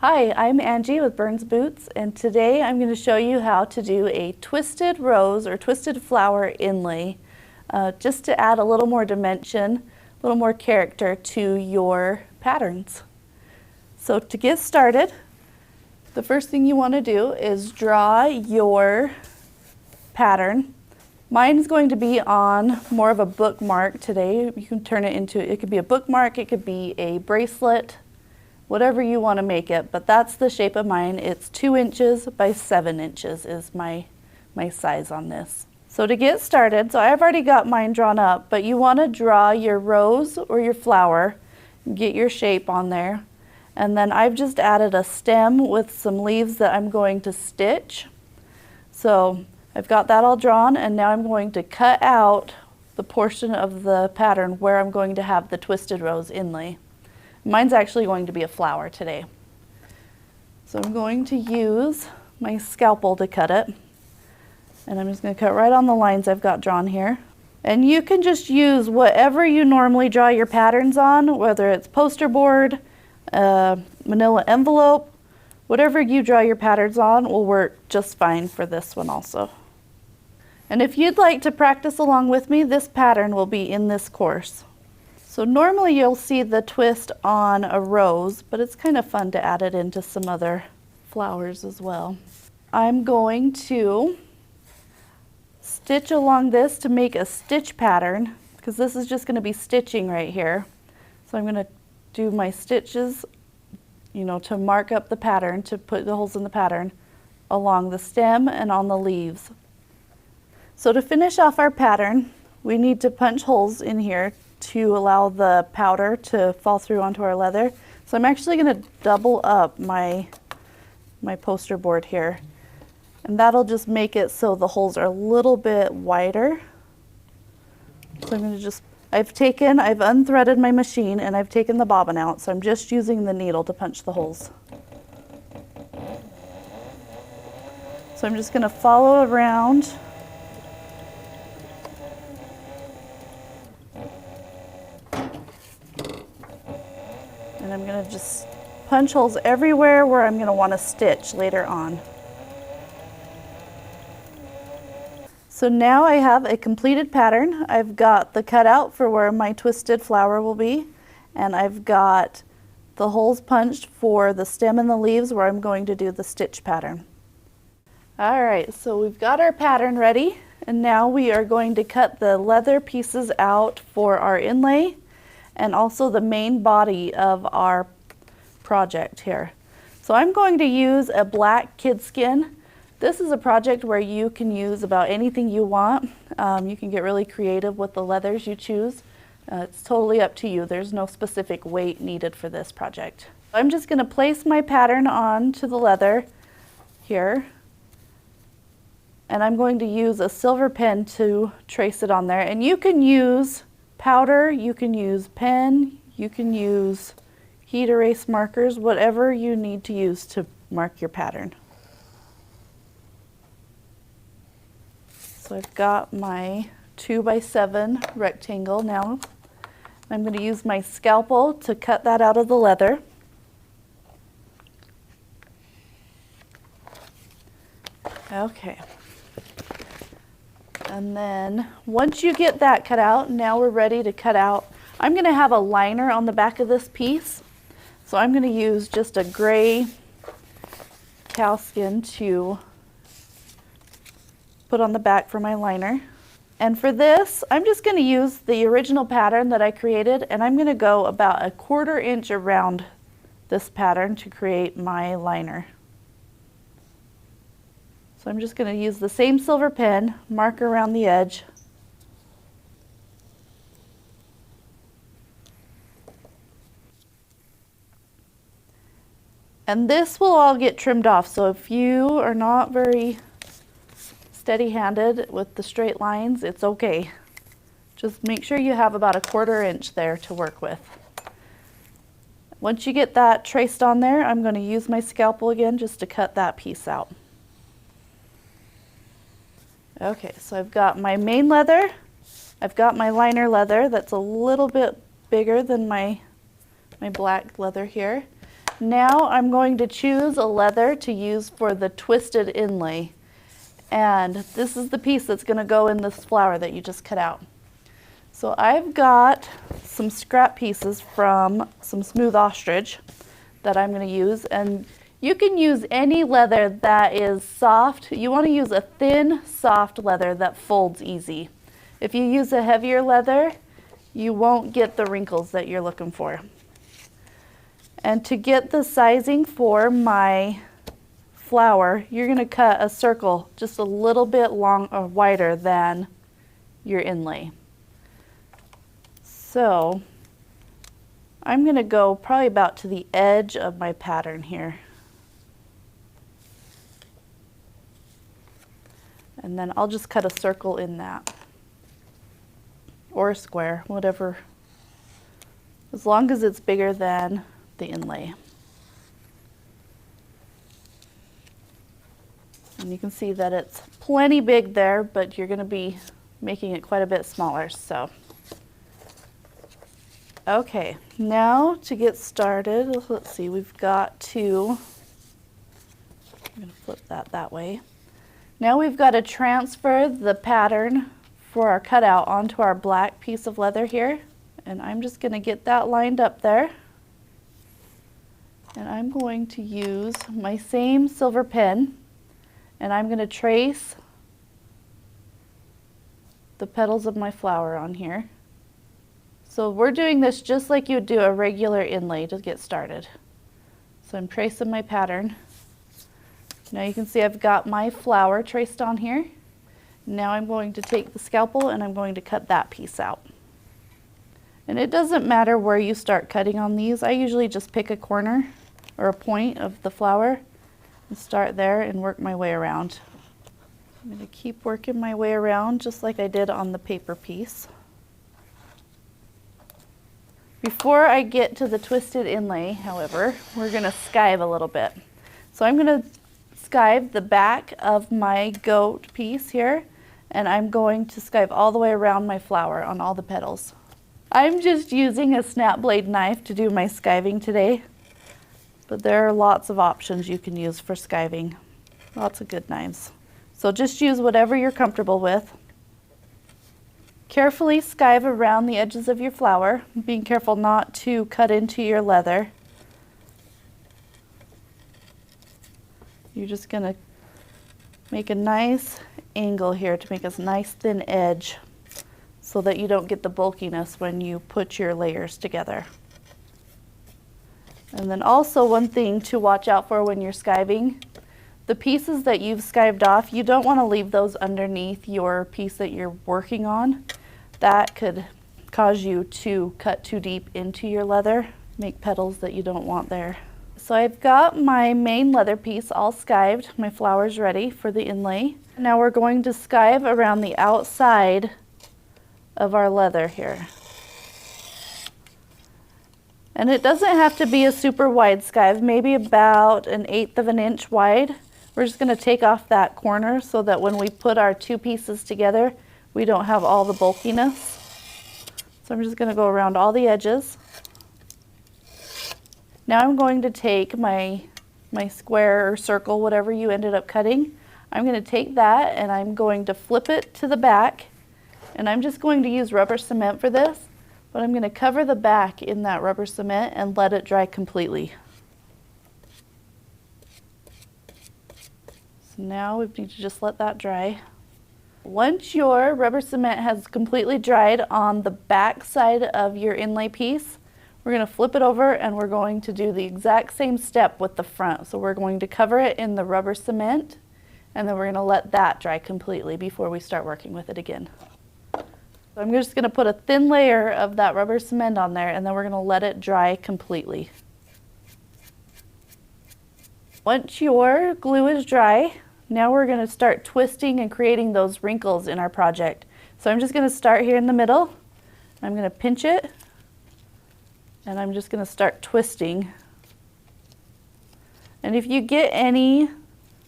Hi, I'm Angie with Burns Boots, and today I'm going to show you how to do a twisted rose or twisted flower inlay, just to add a little more dimension, a little more character to your patterns. So to get started, the first thing you want to do is draw your pattern. Mine's going to be on more of a bookmark today. You can turn it into, it could be a bookmark, it could be a bracelet, whatever you want to make it, but that's the shape of mine. It's 2 inches by 7 inches is my size on this. So to get started, so I've already got mine drawn up, but you want to draw your rose or your flower, get your shape on there, and then I've just added a stem with some leaves that I'm going to stitch. So I've got that all drawn, and now I'm going to cut out the portion of the pattern where I'm going to have the twisted rose inlay. Mine's actually going to be a flower today. So I'm going to use my scalpel to cut it. And I'm just going to cut right on the lines I've got drawn here. And you can just use whatever you normally draw your patterns on, whether it's poster board, manila envelope, whatever you draw your patterns on will work just fine for this one also. And if you'd like to practice along with me, this pattern will be in this course. So normally you'll see the twist on a rose, but it's kind of fun to add it into some other flowers as well. I'm going to stitch along this to make a stitch pattern, because this is just going to be stitching right here. So I'm going to do my stitches, to mark up the pattern, to put the holes in the pattern along the stem and on the leaves. So to finish off our pattern, we need to punch holes in here to allow the powder to fall through onto our leather. So I'm actually going to double up my poster board here, and that'll just make it so the holes are a little bit wider. So I'm going to just, I've unthreaded my machine and I've taken the bobbin out, so I'm just using the needle to punch the holes. So I'm just going to follow around . And I'm going to just punch holes everywhere where I'm going to want to stitch later on. So now I have a completed pattern. I've got the cutout for where my twisted flower will be, and I've got the holes punched for the stem and the leaves where I'm going to do the stitch pattern. Alright, so we've got our pattern ready, and now we are going to cut the leather pieces out for our inlay and also the main body of our project here. So I'm going to use a black kid skin. This is a project where you can use about anything you want. You can get really creative with the leathers you choose. It's totally up to you. There's no specific weight needed for this project. I'm just going to place my pattern onto the leather here, and I'm going to use a silver pen to trace it on there. And you can use powder, you can use pen, you can use heat erase markers, whatever you need to use to mark your pattern. So I've got my 2 by 7 rectangle now. I'm going to use my scalpel to cut that out of the leather. Okay. And then once you get that cut out, now we're ready to cut out. I'm going to have a liner on the back of this piece. So I'm going to use just a gray cowskin to put on the back for my liner. And for this, I'm just going to use the original pattern that I created, and I'm going to go about 1/4 inch around this pattern to create my liner. So I'm just going to use the same silver pen, mark around the edge. And this will all get trimmed off, so if you are not very steady-handed with the straight lines, it's okay. Just make sure you have about 1/4 inch there to work with. Once you get that traced on there, I'm going to use my scalpel again just to cut that piece out. Okay, so I've got my main leather, I've got my liner leather that's a little bit bigger than my black leather here. Now I'm going to choose a leather to use for the twisted inlay. And this is the piece that's going to go in this flower that you just cut out. So I've got some scrap pieces from some smooth ostrich that I'm going to use, and you can use any leather that is soft. You want to use a thin, soft leather that folds easy. If you use a heavier leather, you won't get the wrinkles that you're looking for. And to get the sizing for my flower, you're going to cut a circle just a little bit long or wider than your inlay. So I'm going to go probably about to the edge of my pattern here. And then I'll just cut a circle in that, or a square, whatever, as long as it's bigger than the inlay. And you can see that it's plenty big there, but you're going to be making it quite a bit smaller. So, okay, now to get started, let's see, we've got to, I'm going to flip that way. Now we've got to transfer the pattern for our cutout onto our black piece of leather here. And I'm just going to get that lined up there. And I'm going to use my same silver pen, and I'm going to trace the petals of my flower on here. So we're doing this just like you would do a regular inlay to get started. So I'm tracing my pattern. Now you can see I've got my flower traced on here. Now I'm going to take the scalpel and I'm going to cut that piece out. And it doesn't matter where you start cutting on these. I usually just pick a corner or a point of the flower and start there and work my way around. I'm going to keep working my way around just like I did on the paper piece. Before I get to the twisted inlay, however, we're going to skive a little bit. So I'm going to skive the back of my goat piece here, and I'm going to skive all the way around my flower on all the petals. I'm just using a snap blade knife to do my skiving today, but there are lots of options you can use for skiving. Lots of good knives. So just use whatever you're comfortable with. Carefully skive around the edges of your flower, being careful not to cut into your leather. You're just going to make a nice angle here to make a nice thin edge so that you don't get the bulkiness when you put your layers together. And then also one thing to watch out for when you're skiving, the pieces that you've skived off, you don't want to leave those underneath your piece that you're working on. That could cause you to cut too deep into your leather, make petals that you don't want there. So I've got my main leather piece all skived. My flower's ready for the inlay. Now we're going to skive around the outside of our leather here. And it doesn't have to be a super wide skive, maybe about 1/8 of an inch wide. We're just going to take off that corner so that when we put our two pieces together, we don't have all the bulkiness. So I'm just going to go around all the edges. Now I'm going to take my square or circle, whatever you ended up cutting. I'm going to take that and I'm going to flip it to the back. And I'm just going to use rubber cement for this, but I'm going to cover the back in that rubber cement and let it dry completely. So now we need to just let that dry. Once your rubber cement has completely dried on the back side of your inlay piece, we're going to flip it over and we're going to do the exact same step with the front. So we're going to cover it in the rubber cement and then we're going to let that dry completely before we start working with it again. So I'm just going to put a thin layer of that rubber cement on there and then we're going to let it dry completely. Once your glue is dry, now we're going to start twisting and creating those wrinkles in our project. So I'm just going to start here in the middle. I'm going to pinch it. And I'm just going to start twisting. And if you get any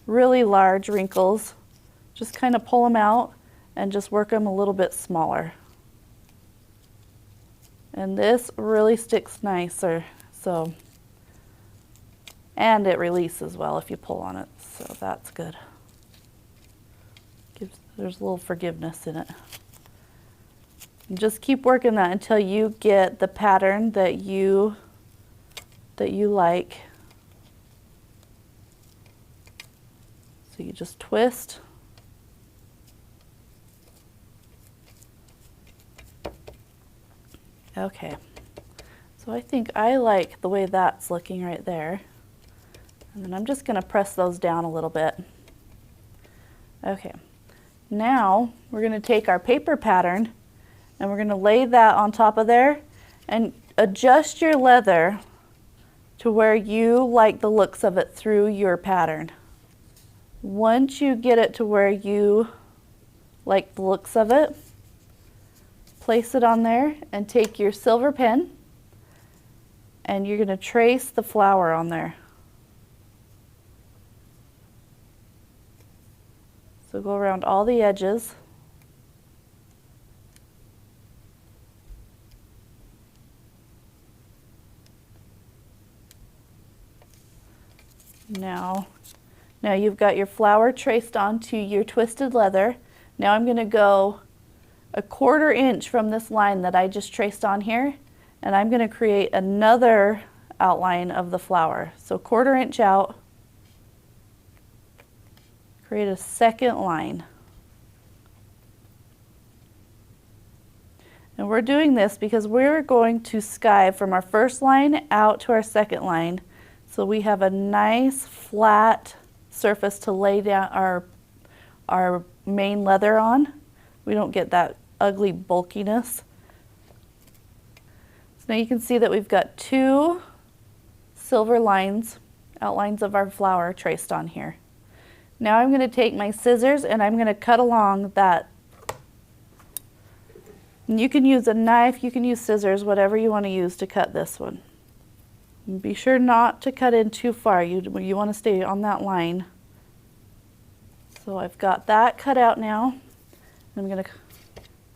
really large wrinkles, just kind of pull them out and just work them a little bit smaller. And this really sticks nicer. So and it releases well if you pull on it, so that's good. There's a little forgiveness in it. And just keep working that until you get the pattern that you like. So you just twist. Okay, so I think I like the way that's looking right there. And then I'm just going to press those down a little bit. Okay, now we're going to take our paper pattern and we're going to lay that on top of there and adjust your leather to where you like the looks of it through your pattern. Once you get it to where you like the looks of it, place it on there and take your silver pen and you're going to trace the flower on there. So go around all the edges. Now you've got your flower traced onto your twisted leather. Now I'm going to go 1/4 inch from this line that I just traced on here, and I'm going to create another outline of the flower. So 1/4 inch out, create a second line. And we're doing this because we're going to skive from our first line out to our second line, so we have a nice flat surface to lay down our main leather on. We don't get that ugly bulkiness. So now you can see that we've got 2 silver lines, outlines of our flower traced on here. Now I'm going to take my scissors and I'm going to cut along that. And you can use a knife, you can use scissors, whatever you want to use to cut this one. And be sure not to cut in too far. You want to stay on that line. So I've got that cut out now. I'm going to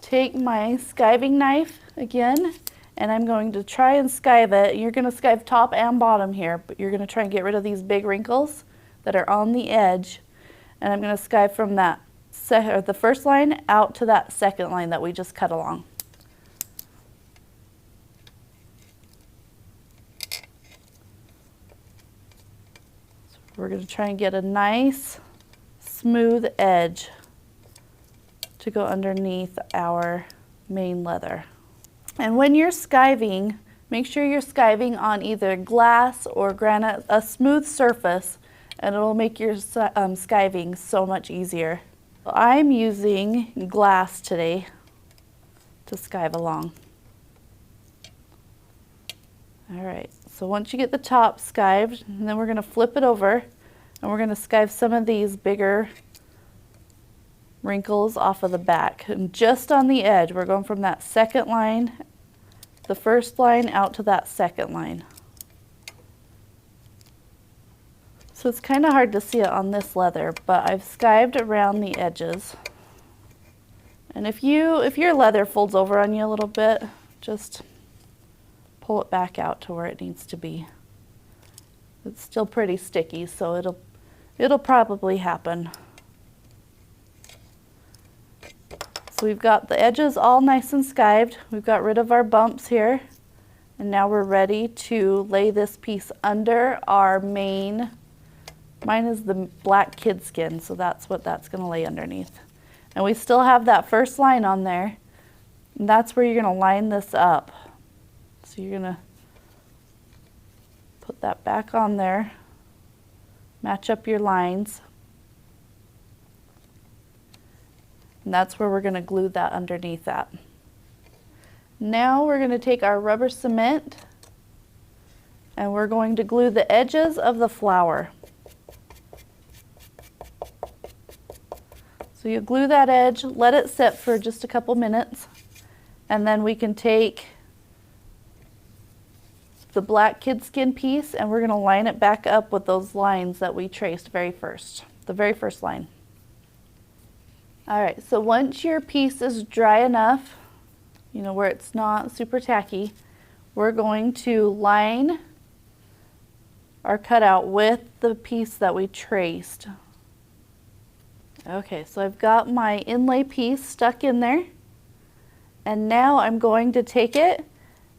take my skiving knife again, and I'm going to try and skive it. You're going to skive top and bottom here, but you're going to try and get rid of these big wrinkles that are on the edge. And I'm going to skive from that the first line out to that second line that we just cut along. So we're going to try and get a nice smooth edge to go underneath our main leather. And when you're skiving, make sure you're skiving on either glass or granite, a smooth surface, and it'll make your skiving so much easier. I'm using glass today to skive along. All right, so once you get the top skived, and then we're going to flip it over and we're going to skive some of these bigger wrinkles off of the back. And just on the edge, we're going from that second line, the first line, out to that second line. So it's kind of hard to see it on this leather, but I've skived around the edges. And if your leather folds over on you a little bit, just pull it back out to where it needs to be. It's still pretty sticky, so it'll probably happen. So we've got the edges all nice and skived. We've got rid of our bumps here. And now we're ready to lay this piece under our main. Mine is the black kid skin, so that's what that's going to lay underneath. And we still have that first line on there. And that's where you're going to line this up. So you're going to put that back on there. Match up your lines. And that's where we're going to glue that underneath that. Now we're going to take our rubber cement and we're going to glue the edges of the flower. So you glue that edge, let it sit for just a couple minutes, and then we can take the black kid skin piece and we're going to line it back up with those lines that we traced the very first line. All right, so once your piece is dry enough, where it's not super tacky, we're going to line our cutout with the piece that we traced. Okay, so I've got my inlay piece stuck in there, and now I'm going to take it,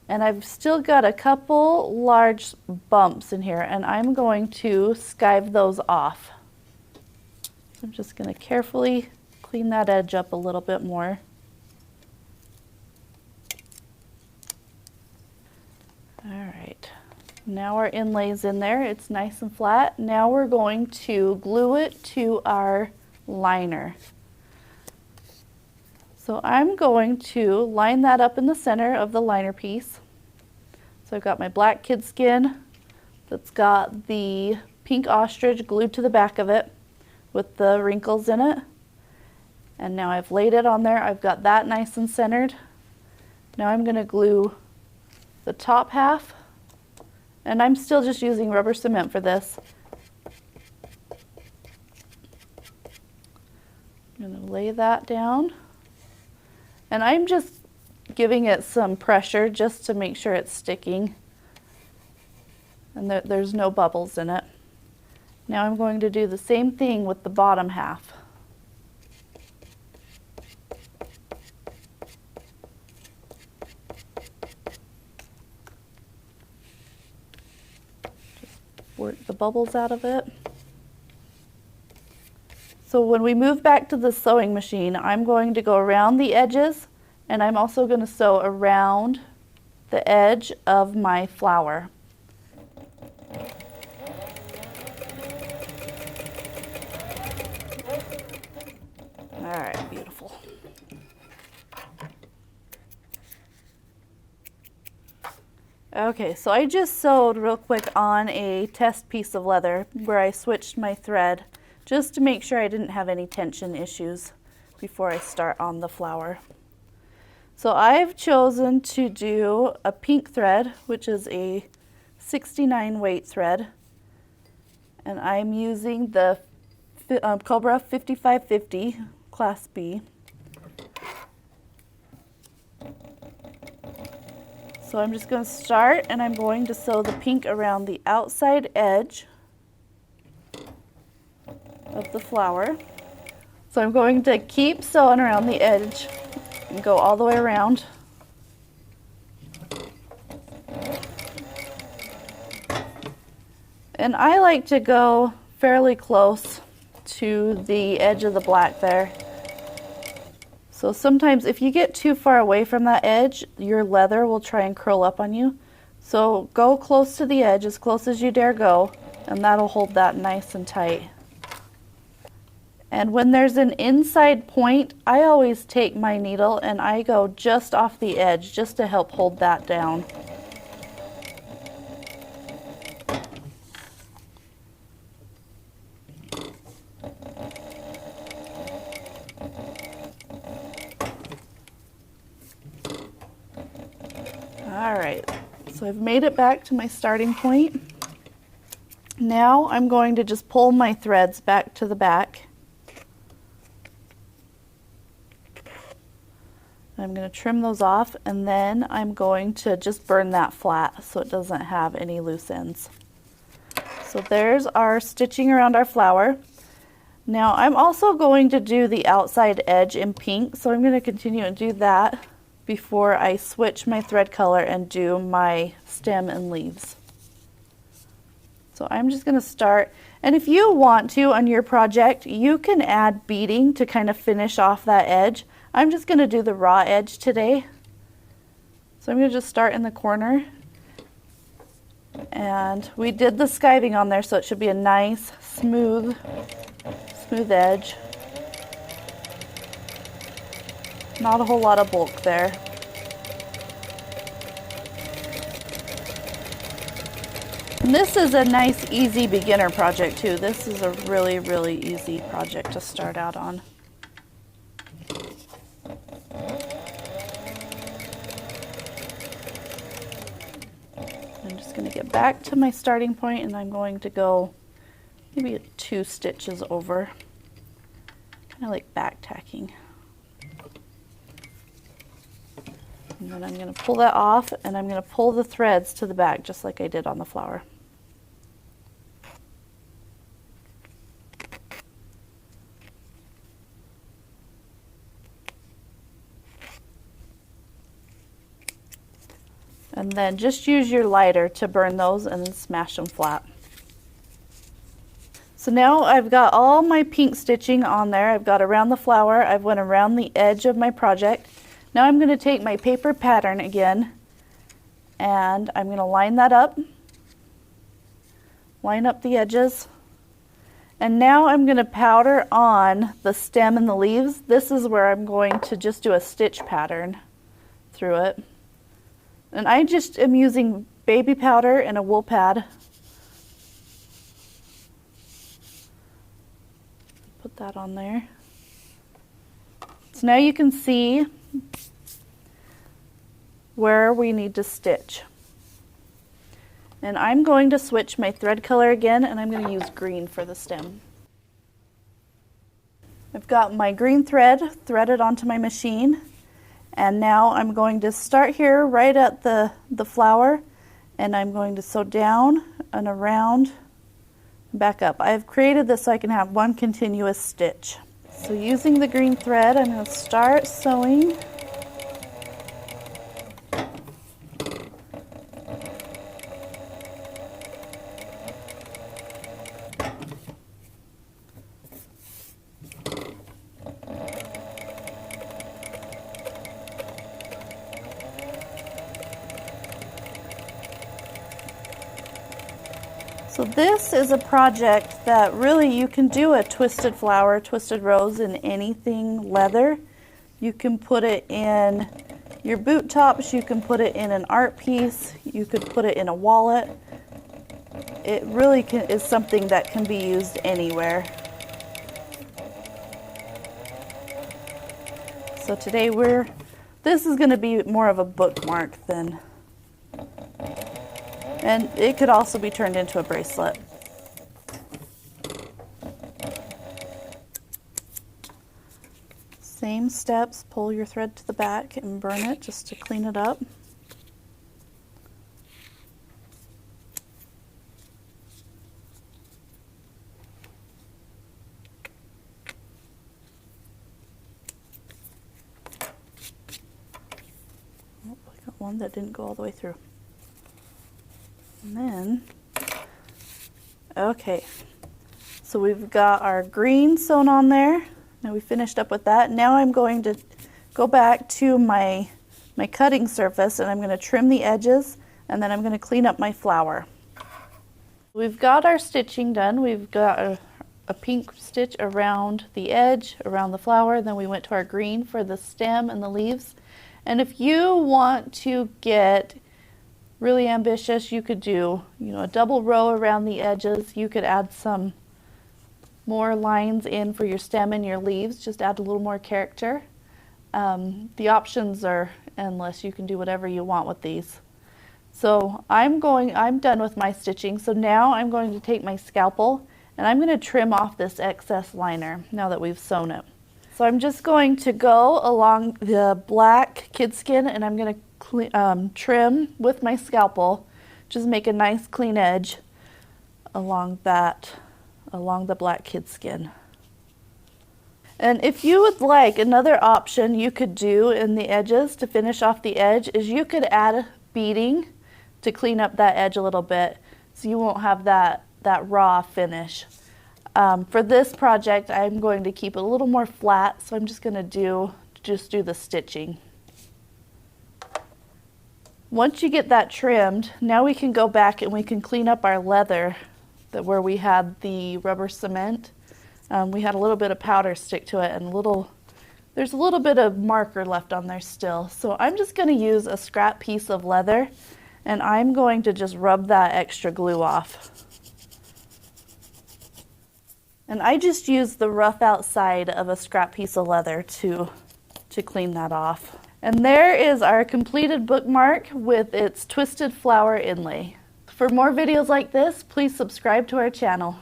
and I've still got a couple large bumps in here, and I'm going to skive those off. I'm just going to carefully clean that edge up a little bit more. All right, now our inlay's in there, it's nice and flat. Now we're going to glue it to our liner. So I'm going to line that up in the center of the liner piece. So I've got my black kid skin that's got the pink ostrich glued to the back of it with the wrinkles in it. And now I've laid it on there. I've got that nice and centered. Now I'm going to glue the top half, and I'm still just using rubber cement for this. I'm going to lay that down, and I'm just giving it some pressure just to make sure it's sticking and that there's no bubbles in it. Now I'm going to do the same thing with the bottom half. Work the bubbles out of it. So when we move back to the sewing machine, I'm going to go around the edges, and I'm also going to sew around the edge of my flower. All right, beautiful. Okay, so I just sewed real quick on a test piece of leather where I switched my thread just to make sure I didn't have any tension issues before I start on the flower. So I've chosen to do a pink thread, which is a 69 weight thread, and I'm using the Cobra 5550 Class B. So I'm just going to start, and I'm going to sew the pink around the outside edge of the flower. So I'm going to keep sewing around the edge and go all the way around. And I like to go fairly close to the edge of the black there. So sometimes if you get too far away from that edge, your leather will try and curl up on you. So go close to the edge, as close as you dare go, and that'll hold that nice and tight. And when there's an inside point, I always take my needle and I go just off the edge just to help hold that down. Alright, so I've made it back to my starting point. Now I'm going to just pull my threads back to the back. I'm going to trim those off, and then I'm going to just burn that flat so it doesn't have any loose ends. So there's our stitching around our flower. Now I'm also going to do the outside edge in pink, so I'm going to continue and do that before I switch my thread color and do my stem and leaves. So I'm just going to start, and if you want to on your project, you can add beading to kind of finish off that edge. I'm just going to do the raw edge today. So I'm going to just start in the corner, and we did the skiving on there, so it should be a nice smooth edge. Not a whole lot of bulk there. And this is a nice, easy beginner project too. This is a really, really easy project to start out on. I'm just going to get back to my starting point, and I'm going to go maybe 2 stitches over, kind of like back tacking. And then I'm going to pull that off, and I'm going to pull the threads to the back just like I did on the flower. And then just use your lighter to burn those and then smash them flat. So now I've got all my pink stitching on there. I've got around the flower. I've went around the edge of my project. Now I'm going to take my paper pattern again and I'm going to line that up. Line up the edges. And now I'm going to powder on the stem and the leaves. This is where I'm going to just do a stitch pattern through it. And I just am using baby powder and a wool pad. Put that on there. So now you can see where we need to stitch. And I'm going to switch my thread color again, and I'm going to use green for the stem. I've got my green thread threaded onto my machine. And now I'm going to start here right at the flower, and I'm going to sew down and around, back up. I've created this so I can have one continuous stitch. So using the green thread, I'm going to start sewing. So this is a project that really you can do a twisted flower, twisted rose in anything leather. You can put it in your boot tops, you can put it in an art piece, you could put it in a wallet. It really is something that can be used anywhere. So today this is going to be more of a bookmark than. And it could also be turned into a bracelet. Same steps, pull your thread to the back and burn it just to clean it up. Oh, I got one that didn't go all the way through. And then, okay, so we've got our green sewn on there. Now we finished up with that. Now I'm going to go back to my cutting surface and I'm going to trim the edges and then I'm going to clean up my flower. We've got our stitching done. We've got a pink stitch around the edge, around the flower, then we went to our green for the stem and the leaves. And if you want to get really ambitious, you could do, a double row around the edges. You could add some more lines in for your stem and your leaves, just add a little more character. The options are endless. You can do whatever you want with these. So I'm done with my stitching. So now I'm going to take my scalpel and I'm going to trim off this excess liner now that we've sewn it. So I'm just going to go along the black kid skin and I'm going to trim with my scalpel, just make a nice clean edge along the black kid skin. And if you would like, another option you could do in the edges to finish off the edge is you could add beading to clean up that edge a little bit so you won't have that raw finish. For this project I'm going to keep it a little more flat, so I'm just going to do the stitching. Once you get that trimmed, now we can go back and we can clean up our leather where we had the rubber cement. We had a little bit of powder stick to it and there's a little bit of marker left on there still. So I'm just going to use a scrap piece of leather and I'm going to just rub that extra glue off. And I just used the rough outside of a scrap piece of leather to clean that off. And there is our completed bookmark with its twisted flower inlay. For more videos like this, please subscribe to our channel.